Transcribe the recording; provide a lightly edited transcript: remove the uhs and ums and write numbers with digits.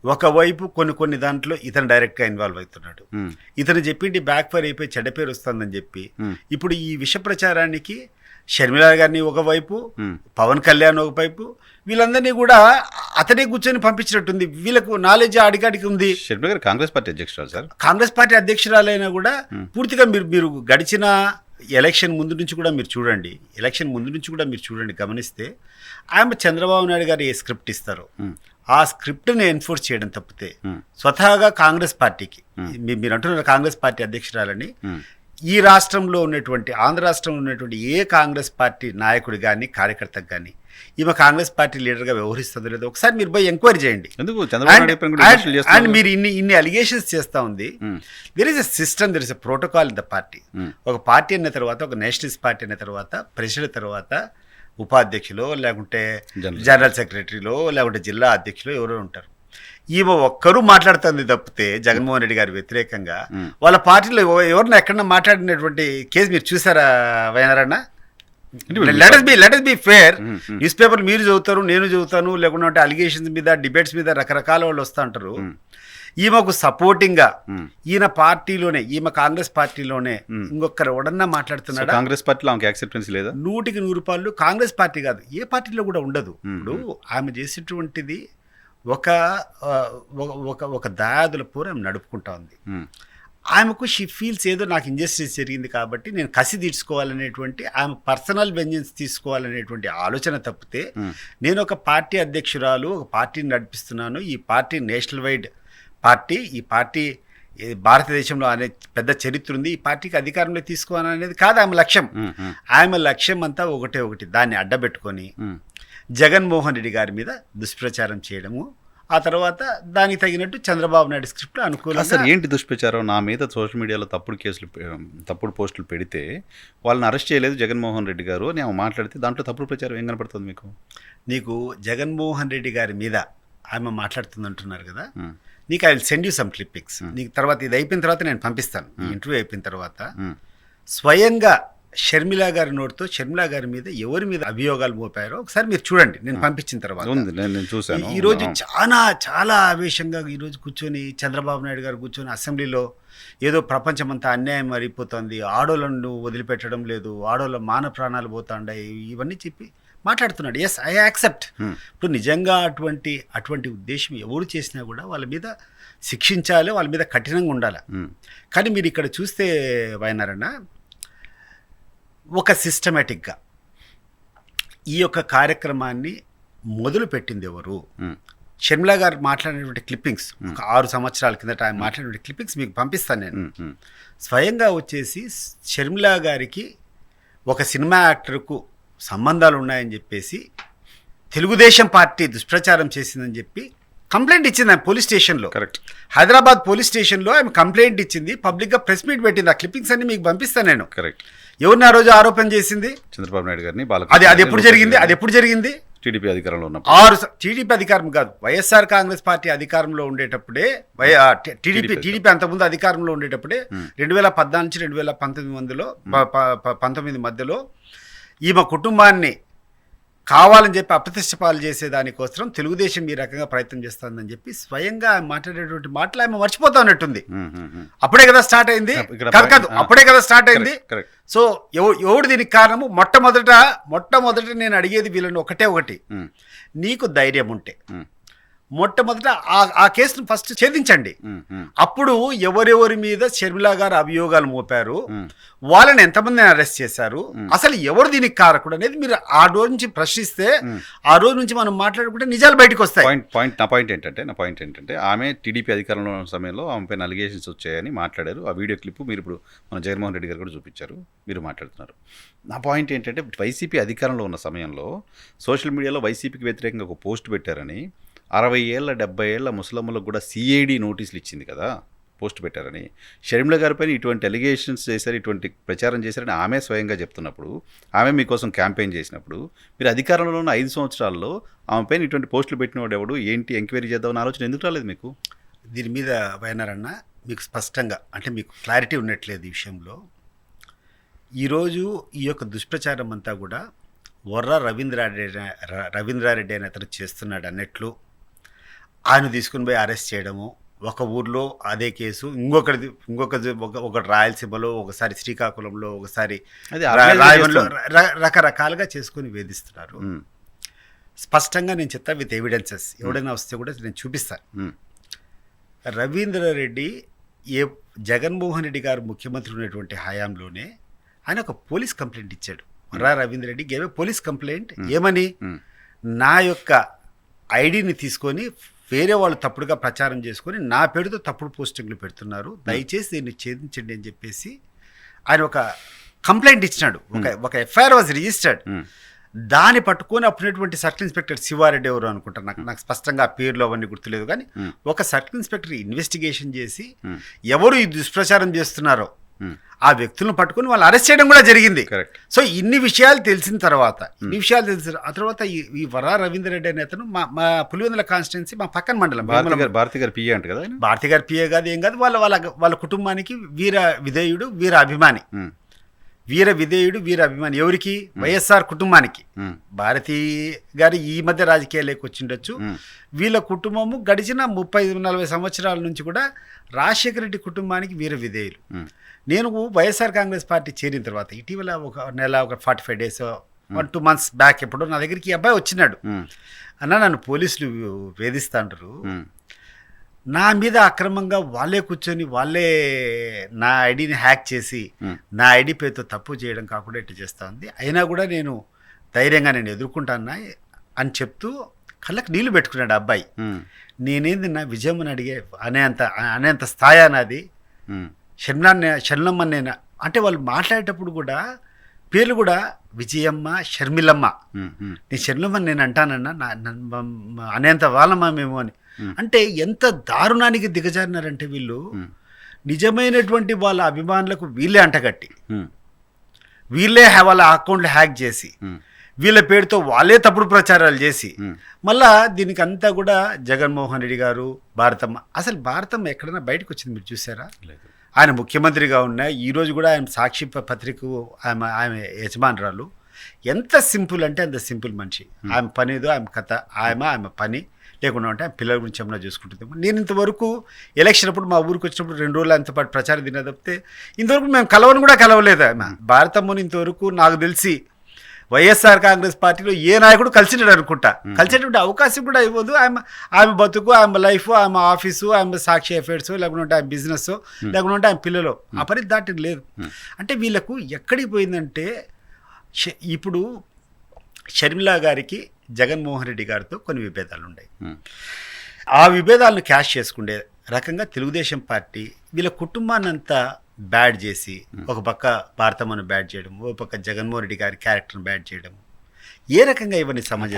ఒకవైపు కొన్ని దాంట్లో ఇతను డైరెక్ట్గా ఇన్వాల్వ్ అవుతున్నాడు. ఇతను చెప్పింది బ్యాక్ ఫైర్ అయిపోయి చెడ్డ పేరు వస్తుందని చెప్పి ఇప్పుడు ఈ విష ప్రచారానికి షర్మిల గారిని ఒకవైపు, పవన్ కళ్యాణ్ ఒకవైపు, వీళ్ళందరినీ కూడా అతనే కూర్చొని పంపించినట్టుంది. వీళ్ళకు నాలెడ్జ్ అడిగాడికి ఉంది. షర్మిల గారు కాంగ్రెస్ పార్టీ అధ్యక్షురాలు సార్. కాంగ్రెస్ పార్టీ అధ్యక్షురాలైనా కూడా పూర్తిగా మీరు గడిచిన ఎలక్షన్ ముందు నుంచి కూడా మీరు చూడండి, గమనిస్తే ఆమె చంద్రబాబు నాయుడు గారు ఏ స్క్రిప్ట్ ఇస్తారో ఆ స్క్రిప్ట్ని ఎన్ఫోర్స్ చేయడం తప్పితే స్వతహాగా కాంగ్రెస్ పార్టీకి, మీరు అంటున్నారు కాంగ్రెస్ పార్టీ అధ్యక్షురాలని, ఈ రాష్ట్రంలో ఉన్నటువంటి, ఆంధ్ర రాష్ట్రంలో ఉన్నటువంటి ఏ కాంగ్రెస్ పార్టీ నాయకుడు కానీ కార్యకర్తకు కానీ ఈమె కాంగ్రెస్ పార్టీ లీడర్గా వ్యవహరిస్తుందో లేదో ఒకసారి మీరు పోయి ఎంక్వైరీ చేయండి. అండ్ మీరు ఇన్ని అలిగేషన్స్ చేస్తూ ఉంది. There is a system, there is a protocol in the party. ఒక పార్టీ అన్న తర్వాత, ఒక నేషనలిస్ట్ పార్టీ అన్న తర్వాత, ప్రెసిడెంట్ తర్వాత ఉపాధ్యక్షులో, లేకుంటే జనరల్ సెక్రటరీలో, లేకుంటే జిల్లా అధ్యక్షులు ఎవరో ఉంటారు. ఈమె ఒక్కరూ మాట్లాడుతుంది తప్పితే జగన్మోహన్ రెడ్డి గారి వ్యతిరేకంగా వాళ్ళ పార్టీలో ఎవరిని ఎక్కడన్నా మాట్లాడినటువంటి కేసు మీరు చూసారా వైనారన్న? Let us be fair. News paper మీరు చదువుతారు, నేను చదువుతాను, లేకుంటే అలిగేషన్స్ మీద, డిబేట్స్ మీద రకరకాల వాళ్ళు వస్తూ ఉంటారు. ఈమెకు సపోర్టింగ్గా ఈయన పార్టీలోనే, ఈమె కాంగ్రెస్ పార్టీలోనే ఇంకొకరు ఎవడన్నా మాట్లాడుతున్నాడు. కాంగ్రెస్ పార్టీలో ఆమెకు యాక్సెప్టెన్స్ లేదా? 100% కాంగ్రెస్ పార్టీ కాదు, ఏ పార్టీలో కూడా ఉండదు. ఇప్పుడు ఆమె చేసేటువంటిది ఒక దాయాదుల పూర ఆమె నడుపుకుంటా ఉంది. ఆమెకు షీ ఫీల్స్ ఏదో నాకు ఇంజస్టిస్ జరిగింది కాబట్టి నేను కసి తీర్చుకోవాలనేటువంటి, ఆమె పర్సనల్ వెంజెన్స్ తీసుకోవాలనేటువంటి ఆలోచన తప్పితే, నేను ఒక పార్టీ అధ్యక్షురాలు, ఒక పార్టీని నడిపిస్తున్నాను, ఈ పార్టీ నేషనల్ వైడ్ పార్టీ, ఈ పార్టీ భారతదేశంలో అనే పెద్ద చరిత్ర ఉంది, ఈ పార్టీకి అధికారంలో తీసుకోవాలనేది కాదు ఆమె లక్ష్యం. ఆమె లక్ష్యం అంతా ఒకటి, దాన్ని అడ్డబెట్టుకొని జగన్మోహన్ రెడ్డి గారి మీద దుష్ప్రచారం చేయడము, ఆ తర్వాత దానికి తగినట్టు చంద్రబాబు నాయుడు స్క్రిప్ట్ అనుకూలంగా. సార్ ఏంటి దుష్ప్రచారం? నా మీద సోషల్ మీడియాలో తప్పుడు పోస్టులు పెడితే వాళ్ళని అరెస్ట్ చేయలేదు జగన్మోహన్ రెడ్డి గారు అని ఆమె మాట్లాడితే దాంట్లో తప్పుడు ప్రచారం ఏం కనపడుతుంది నీకు? జగన్మోహన్ రెడ్డి గారి మీద ఆమె మాట్లాడుతుంది అంటున్నారు కదా, నీకు I will send you some clippings. నీకు తర్వాత ఇది అయిపోయిన తర్వాత నేను పంపిస్తాను, ఈ ఇంటర్వ్యూ అయిపోయిన తర్వాత స్వయంగా షర్మిల గారి నోటితో షర్మిల గారి మీద ఎవరి మీద అభియోగాలు మోపారో ఒకసారి మీరు చూడండి, నేను పంపించిన తర్వాత. ఈరోజు చాలా ఆవేశంగా ఈరోజు కూర్చొని చంద్రబాబు నాయుడు గారు కూర్చొని అసెంబ్లీలో ఏదో ప్రపంచమంతా అన్యాయం మారిపోతుంది, ఆడోళ్ళను వదిలిపెట్టడం లేదు, ఆడోళ్ళ మాన ప్రాణాలు పోతాండాయి, ఇవన్నీ చెప్పి మాట్లాడుతున్నాడు. Yes, I accept. ఇప్పుడు నిజంగా అటువంటి ఉద్దేశం ఎవరు చేసినా కూడా వాళ్ళ మీద శిక్షించాలి, వాళ్ళ మీద కఠినంగా ఉండాలి. కానీ మీరు ఇక్కడ చూస్తే వైనారన్న, ఒక సిస్టమేటిక్గా ఈ యొక్క కార్యక్రమాన్ని మొదలుపెట్టింది ఎవరు? షర్మిల గారు మాట్లాడినటువంటి క్లిప్పింగ్స్, ఒక 6 సంవత్సరాల కిందట ఆయన మాట్లాడినటువంటి క్లిప్పింగ్స్ మీకు పంపిస్తాను నేను. స్వయంగా వచ్చేసి షర్మిల గారికి ఒక సినిమా యాక్టర్కు సంబంధాలు ఉన్నాయని చెప్పేసి తెలుగుదేశం పార్టీ దుష్ప్రచారం చేసిందని చెప్పి కంప్లైంట్ ఇచ్చింది ఆమె పోలీస్ స్టేషన్లో. కరెక్ట్. హైదరాబాద్ పోలీస్ స్టేషన్లో ఆమె కంప్లైంట్ ఇచ్చింది, పబ్లిక్గా ప్రెస్ మీట్ పెట్టింది. ఆ క్లిప్పింగ్స్ అన్ని మీకు పంపిస్తాను నేను. కరెక్ట్. ఎవరిని ఆ రోజు ఆరోపణ చేసింది? చంద్రబాబు నాయుడు గారిని. అది ఎప్పుడు జరిగింది? టీడీపీ అధికారంలో ఉన్నప్పుడు. టీడీపీ అధికారం కాదు, వైఎస్ఆర్ కాంగ్రెస్ పార్టీ అధికారంలో ఉండేటప్పుడే, టీడీపీ అంతకుముందు అధికారంలో ఉండేటప్పుడే 2014 నుంచి 2019 మధ్యలో ఈమె కుటుంబాన్ని కావాలని చెప్పి అప్రతిష్ట పాలు చేసేదానికోసం తెలుగుదేశం ఈ రకంగా ప్రయత్నం చేస్తుందని చెప్పి స్వయంగా మాట్లాడేటువంటి మాటలు ఆమె మర్చిపోతా ఉన్నట్టుంది. అప్పుడే కదా స్టార్ట్ అయింది. అప్పుడే కదా స్టార్ట్ అయింది. సో ఎవడు దీనికి కారణము? మొట్టమొదట నేను అడిగేది వీళ్ళని ఒకటి, నీకు ధైర్యం ఉంటే మొట్టమొదట ఆ కేసును ఫస్ట్ ఛేదించండి. అప్పుడు ఎవరెవరి మీద షర్మిల గారు అభియోగాలు మోపారు, వాళ్ళని ఎంతమందిని అరెస్ట్ చేశారు, అసలు ఎవరు దీనికి కారకుడు అనేది మీరు ఆ రోజు నుంచి ప్రశ్నిస్తే, ఆ రోజు నుంచి మనం మాట్లాడుకుంటే నిజాలు బయటకు వస్తాయి. నా పాయింట్ ఏంటంటే ఆమె టీడీపీ అధికారంలో ఉన్న సమయంలో ఆమె పైన అలిగేషన్స్ వచ్చాయని మాట్లాడారు. ఆ వీడియో క్లిప్ మీరు ఇప్పుడు మన జగన్మోహన్ రెడ్డి గారు కూడా చూపించారు, మీరు మాట్లాడుతున్నారు. నా పాయింట్ ఏంటంటే వైసీపీ అధికారంలో ఉన్న సమయంలో సోషల్ మీడియాలో వైసీపీకి వ్యతిరేకంగా ఒక పోస్ట్ పెట్టారని 60 ఏళ్ళ 70 ఏళ్ళ ముసలమ్మలకు కూడా సిఐడి నోటీసులు ఇచ్చింది కదా, పోస్ట్ పెట్టారని. షర్మిల గారిపైన ఇటువంటి అలిగేషన్స్ చేశారు, ఇటువంటి ప్రచారం చేశారని ఆమె స్వయంగా చెప్తున్నప్పుడు, ఆమె మీకోసం క్యాంపెయిన్ చేసినప్పుడు, మీరు అధికారంలో ఉన్న 5 సంవత్సరాల్లో ఆమె పైన ఇటువంటి పోస్టులు పెట్టినవాడు ఎవడు, ఏంటి ఎంక్వైరీ చేద్దామని ఆలోచన ఎందుకు రాలేదు మీకు? దీని మీద వైనారన్న మీకు స్పష్టంగా, అంటే మీకు క్లారిటీ ఉన్నట్లేదు ఈ విషయంలో. ఈరోజు ఈ యొక్క దుష్ప్రచారం అంతా కూడా రవీంద్రారెడ్డి అనే అతను చేస్తున్నాడు అన్నట్లు ఆయన తీసుకుని పోయి అరెస్ట్ చేయడము, ఒక ఊర్లో అదే కేసు, ఒకటి రాయలసీమలో, ఒకసారి శ్రీకాకుళంలో, ఒకసారి అది organize రాయవరంలో చేస్తుంది. రకరకాలుగా చేసుకుని వేధిస్తున్నారు. స్పష్టంగా నేను చెప్తా విత్ ఎవిడెన్సెస్. ఎవడైనా వస్తే కూడా నేను చూపిస్తాను. రవీంద్రారెడ్డి జగన్మోహన్ రెడ్డి గారు ముఖ్యమంత్రి ఉన్నటువంటి హయాంలోనే ఆయన ఒక పోలీస్ కంప్లైంట్ ఇచ్చాడు. Ravindra Reddy gave police complaint. ఏమని? నా యొక్క ఐడిని తీసుకొని వేరే వాళ్ళు తప్పుడుగా ప్రచారం చేసుకొని నా పేరుతో తప్పుడు పోస్టింగ్లు పెడుతున్నారు, దయచేసి దీన్ని ఛేదించండి అని చెప్పేసి ఆయన ఒక కంప్లైంట్ ఇచ్చినాడు. ఒక ఎఫ్ఐఆర్ వాజ్ రిజిస్టర్డ్. దాన్ని పట్టుకొని అప్పుడున్నటువంటి సర్కిల్ ఇన్స్పెక్టర్ శివారెడ్డి ఎవరు అనుకుంటారు, నాకు స్పష్టంగా ఆ పేర్లు అవన్నీ గుర్తులేదు, కానీ ఒక సర్కిల్ ఇన్స్పెక్టర్ ఇన్వెస్టిగేషన్ చేసి ఎవరు ఈ దుష్ప్రచారం చేస్తున్నారో ఆ వ్యక్తులను పట్టుకొని వాళ్ళు అరెస్ట్ చేయడం కూడా జరిగింది. సో ఇన్ని విషయాలు తెలిసిన తర్వాత ఆ తర్వాత ఈ వరా రవీంద్రరెడ్డి అనే అతను మా పులివెందుల కాన్స్టిట్యున్సీ, మా పక్కన మండలం, భారతి గారి పిఏ అంట కదా, భారతి గారి పిఏ కాదు, ఏం కాదు, వాళ్ళ కుటుంబానికి వీర విధేయుడు, వీర అభిమాని. ఎవరికి? వైఎస్ఆర్ కుటుంబానికి. భారతి గారు ఈ మధ్య రాజకీయాల్లోకి వచ్చిండొచ్చు. వీళ్ళ కుటుంబము గడిచిన 30-40 సంవత్సరాల నుంచి కూడా రాజశేఖర రెడ్డి కుటుంబానికి వీర విధేయులు. నేను వైఎస్ఆర్ కాంగ్రెస్ పార్టీ చేరిన తర్వాత ఇటీవల ఒక నెల, ఒక 45 days, 1-2 months బ్యాక్ ఎప్పుడు నా దగ్గరికి ఈ అబ్బాయి వచ్చినాడు. అన్న, నన్ను పోలీసులు వేధిస్తాంటారు, నా మీద అక్రమంగా వాళ్ళే కూర్చొని వాళ్ళే నా ఐడిని హ్యాక్ చేసి నా ఐడి పేరుతో తప్పు చేయడం కాకుండా ఇట్లా చేస్తూ ఉంది, అయినా కూడా నేను ధైర్యంగా ఎదుర్కొంటాను అని చెప్తూ కళ్ళకి నీళ్లు పెట్టుకున్నాడు ఆ అబ్బాయి. నేనేంది నా విజయం అని అనేంత స్థాయి నాది. షర్మిలమ్మ నేను అంటే వాళ్ళు మాట్లాడేటప్పుడు కూడా పేర్లు కూడా విజయమ్మ, షర్మిలమ్మ. నేను షర్మిలమ్మ నేను అంటానన్నా అనేంత వాళ్ళమ్మా మేము అని. అంటే ఎంత దారుణానికి దిగజారినారంటే వీళ్ళు నిజమైనటువంటి వాళ్ళ అభిమానులకు వీళ్ళే అంటగట్టి, వీళ్ళే వాళ్ళ అకౌంట్లు హ్యాక్ చేసి, వీళ్ళ పేరుతో వాళ్ళే తప్పుడు ప్రచారాలు చేసి, మళ్ళా దీనికి అంతా కూడా జగన్మోహన్ రెడ్డి గారు, భారతమ్మ. అసలు భారతమ్మ ఎక్కడైనా బయటకు వచ్చింది మీరు చూసారా? ఆయన ముఖ్యమంత్రిగా ఉన్న ఈరోజు కూడా ఆయన సాక్షి పత్రికకు ఆమె యజమానురాలు. ఎంత సింపుల్ అంటే అంత సింపుల్ మనిషి. ఆమె పని ఏదో ఆమె కథ, ఆమె పని లేకుండా ఉంటే ఆమె పిల్లల గురించి ఏమైనా చూసుకుంటుంది. నేను ఇంతవరకు ఎలక్షన్ అప్పుడు మా ఊరికి వచ్చినప్పుడు 2 రోజులు అంత పాటు ప్రచారం తినే తప్పితే ఇంతవరకు మేము కలవలేదు. ఆమె భారతమ్మని ఇంతవరకు నాకు తెలిసి వైఎస్ఆర్ కాంగ్రెస్ పార్టీలో ఏ నాయకుడు కలిసినాడు అనుకుంటా. కలిసేటువంటి అవకాశం కూడా ఇవ్వదు. ఆమె బతుకు, ఆమె లైఫ్, ఆమె ఆఫీసు, ఆమె సాక్షి అఫైర్స్, లేకుంటే ఆమె బిజినెస్, లేకుంటే ఆమె పిల్లలు, ఆ పని దాటి లేదు. అంటే వీళ్ళకు ఎక్కడికి పోయిందంటే, ఇప్పుడు షర్మిల గారికి జగన్మోహన్ రెడ్డి గారితో కొన్ని విభేదాలు ఉన్నాయి. ఆ విభేదాలను క్యాష్ చేసుకునే రకంగా తెలుగుదేశం పార్టీ వీళ్ళ కుటుంబాన్ని అంతా బ్యాడ్ చేసి, ఒక పక్క భారతమ్మను బ్యాడ్ చేయడం, ఒక పక్క జగన్మోహన్ రెడ్డి గారి క్యారెక్టర్ని బ్యాడ్ చేయడం, ఏ రకంగా ఇవన్నీ సమాజం